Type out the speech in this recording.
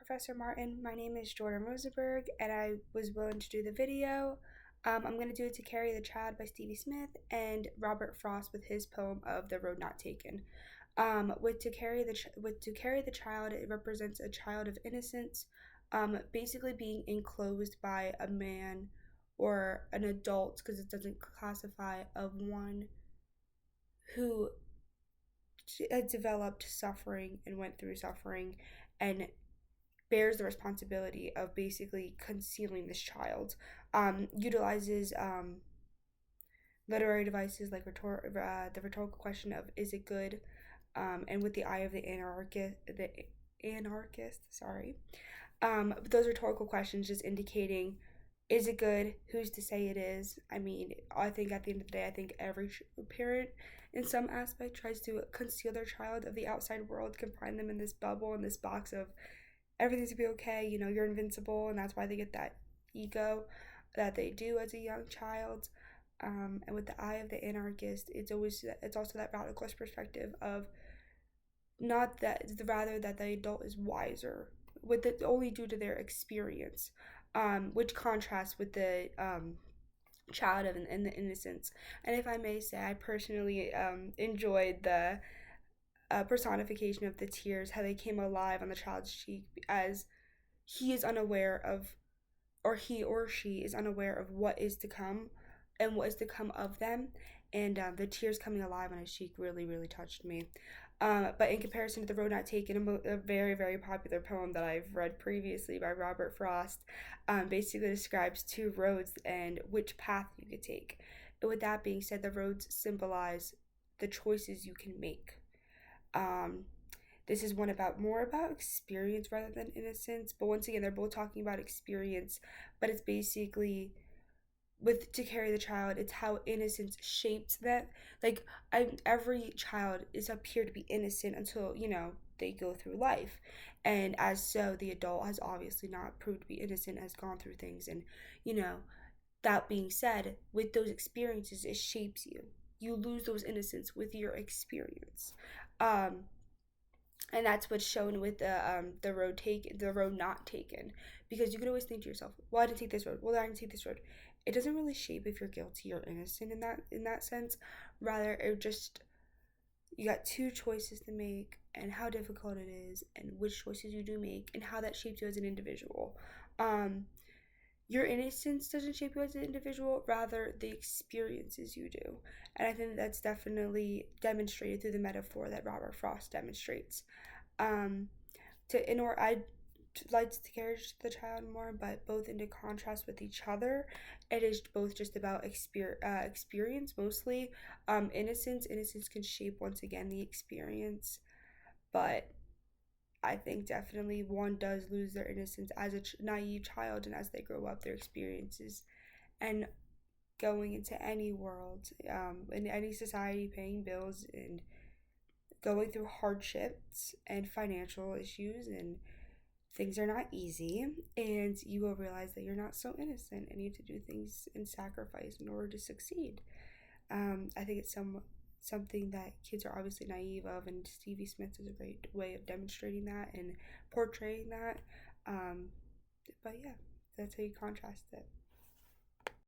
Professor Martin. My name is Jordan Rosenberg, and I was willing to do the video. I'm going to do it To Carry the Child by Stevie Smith and Robert Frost with his poem of The Road Not Taken. With To Carry the Child, it represents a child of innocence, basically being enclosed by a man or an adult, because it doesn't classify, of one who had developed suffering and went through suffering and bears the responsibility of basically concealing this child. Utilizes literary devices like the rhetorical question of "Is it good?" And with the eye of the anarchist. Sorry. Those rhetorical questions just indicating, is it good? Who's to say it is? I mean, I think at the end of the day, I think every parent in some aspect tries to conceal their child of the outside world, confine them in this bubble, in this box of everything's gonna be okay, you're invincible, and that's why they get that ego that they do as a young child. And with the eye of the anarchist, it's also that radicalist perspective of not that rather that the adult is wiser with it only due to their experience, which contrasts with the child and the innocence. And if I may say, I personally enjoyed the personification of the tears, how they came alive on the child's cheek as he is unaware of, or he or she is unaware of what is to come and what is to come of them. And the tears coming alive on his cheek really, really touched me. But in comparison to The Road Not Taken, a very, very popular poem that I've read previously by Robert Frost, basically describes two roads and which path you could take. And with that being said, the roads symbolize the choices you can make. This is one more about experience rather than innocence. But once again, they're both talking about experience, but it's basically with To Carry the Child, it's how innocence shaped that. Like, every child is up here to be innocent until, they go through life. And as so, the adult has obviously not proved to be innocent, has gone through things. And, that being said, with those experiences, it shapes you. You lose those innocence with your experience. And that's what's shown with the road not taken, because you could always think to yourself, well, I didn't take this road, well, I didn't take this road. It doesn't really shape if you're guilty or innocent in that sense. Rather, it just, you got two choices to make, and how difficult it is, and which choices you do make, and how that shapes you as an individual. Your innocence doesn't shape you as an individual, rather the experiences you do. And I think that's definitely demonstrated through the metaphor that Robert Frost demonstrates. I'd like to carry the child more, but both into contrast with each other. It is both just about experience mostly. Innocence can shape once again the experience, but I think definitely one does lose their innocence as a naive child, and as they grow up, their experiences and going into any world, in any society, paying bills and going through hardships and financial issues, and things are not easy, and you will realize that you're not so innocent and you have to do things and sacrifice in order to succeed. I think it's something that kids are obviously naive of, and Stevie Smith is a great way of demonstrating that and portraying that. But yeah, that's how you contrast it.